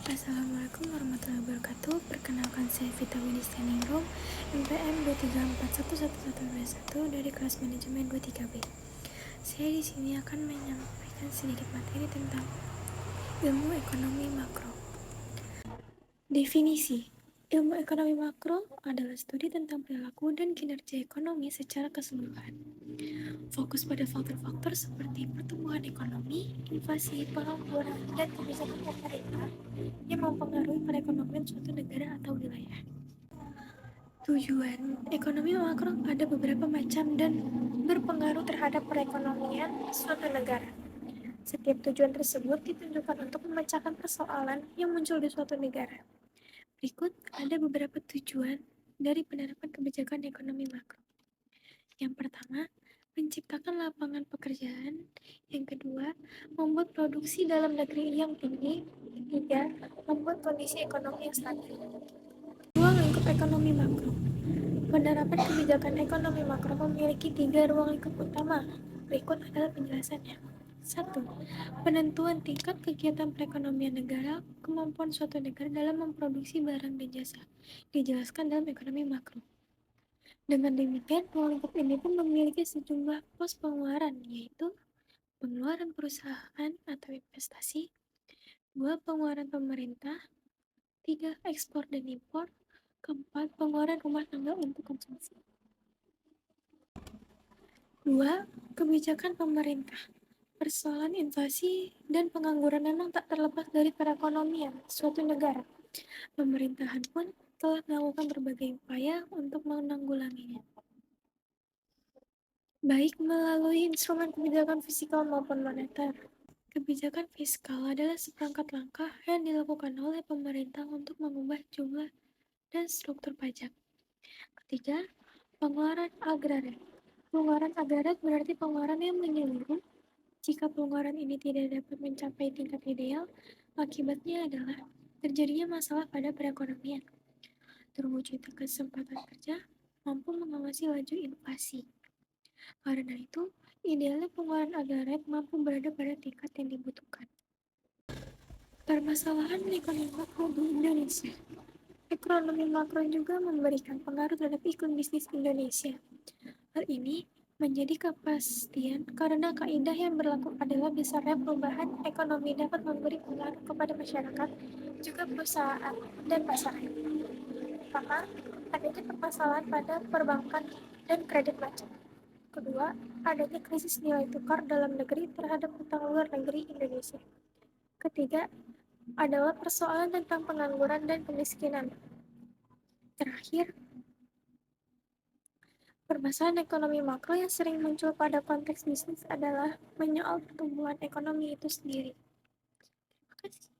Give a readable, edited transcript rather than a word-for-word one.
Assalamualaikum warahmatullahi wabarakatuh. Perkenalkan saya Vita Winistia Ningrum, NPM 234111121 dari kelas manajemen 23B. Saya di sini akan menyampaikan sedikit materi tentang ilmu ekonomi makro. Definisi: ilmu ekonomi makro adalah studi tentang perilaku dan kinerja ekonomi secara keseluruhan. Fokus pada faktor-faktor seperti pertumbuhan ekonomi, inflasi, pengangguran, dan kebijakan pemerintah yang mempengaruhi perekonomian suatu negara atau wilayah. Tujuan ekonomi makro ada beberapa macam dan berpengaruh terhadap perekonomian suatu negara. Setiap tujuan tersebut ditujukan untuk memecahkan persoalan yang muncul di suatu negara. Berikut ada beberapa tujuan dari penerapan kebijakan ekonomi makro. Yang pertama, menciptakan lapangan pekerjaan. Yang kedua, membuat produksi dalam negeri yang tinggi. Ketiga, membuat kondisi ekonomi yang stabil. Ruang lingkup ekonomi makro. Penerapan kebijakan ekonomi makro memiliki 3 ruang lingkup utama. Berikut adalah penjelasannya. 1. Penentuan tingkat kegiatan perekonomian negara, kemampuan suatu negara dalam memproduksi barang dan jasa, dijelaskan dalam ekonomi makro. Dengan demikian, ruang lingkup ini pun memiliki sejumlah pos pengeluaran, yaitu pengeluaran perusahaan atau investasi, 2. Pengeluaran pemerintah, 3. Ekspor dan impor, keempat, pengeluaran rumah tangga untuk konsumsi. 2. Kebijakan pemerintah. Persoalan inflasi dan pengangguran memang tak terlepas dari perekonomian suatu negara. Pemerintahan pun telah melakukan berbagai upaya untuk menanggulanginya, baik melalui instrumen kebijakan fiskal maupun moneter. Kebijakan fiskal adalah seperangkat langkah yang dilakukan oleh pemerintah untuk mengubah jumlah dan struktur pajak. Ketiga, pengeluaran agrarer. Pengeluaran agrarer berarti pengeluaran yang menyeluruh. Jika pengeluaran ini tidak dapat mencapai tingkat ideal, akibatnya adalah terjadinya masalah pada perekonomian, terwujudnya kesempatan kerja, mampu mengawasi laju inflasi. Karena itu, idealnya pengeluaran agrarer mampu berada pada tingkat yang dibutuhkan. Permasalahan ekonomi makro di Indonesia. Ekonomi makro juga memberikan pengaruh terhadap iklim bisnis Indonesia. Hal ini menjadi kepastian karena kaidah yang berlaku adalah besarnya perubahan ekonomi dapat memberi pengaruh kepada masyarakat, juga perusahaan dan pasar. Pertama, adanya permasalahan pada perbankan dan kredit macet. Kedua, adanya krisis nilai tukar dalam negeri terhadap utang luar negeri Indonesia. Ketiga, adalah persoalan tentang pengangguran dan kemiskinan. Terakhir, permasalahan ekonomi makro yang sering muncul pada konteks bisnis adalah menyoal pertumbuhan ekonomi itu sendiri. Terima kasih.